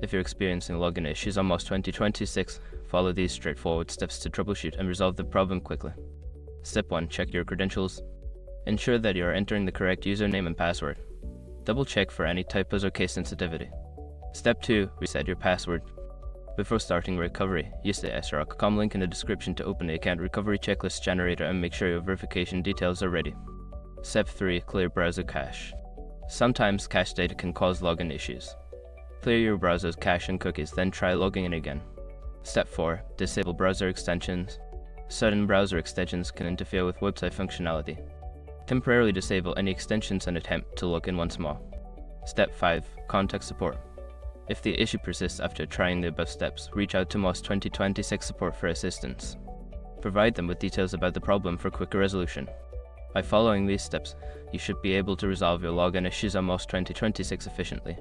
If you're experiencing login issues on MOS 2026, follow these straightforward steps to troubleshoot and resolve the problem quickly. Step 1. Check your credentials. Ensure that you are entering the correct username and password. Double check for any typos or case sensitivity. Step 2. Reset your password. Before starting recovery, use the sroc.com link in the description to open the account recovery checklist generator and make sure your verification details are ready. Step 3. Clear browser cache. Sometimes cache data can cause login issues. Clear your browser's cache and cookies, then try logging in again. Step 4. Disable browser extensions. Certain browser extensions can interfere with website functionality. Temporarily disable any extensions and attempt to log in once more. Step 5. Contact support. If the issue persists after trying the above steps, reach out to MOS 2026 support for assistance. Provide them with details about the problem for quicker resolution. By following these steps, you should be able to resolve your login issues on MOS 2026 efficiently.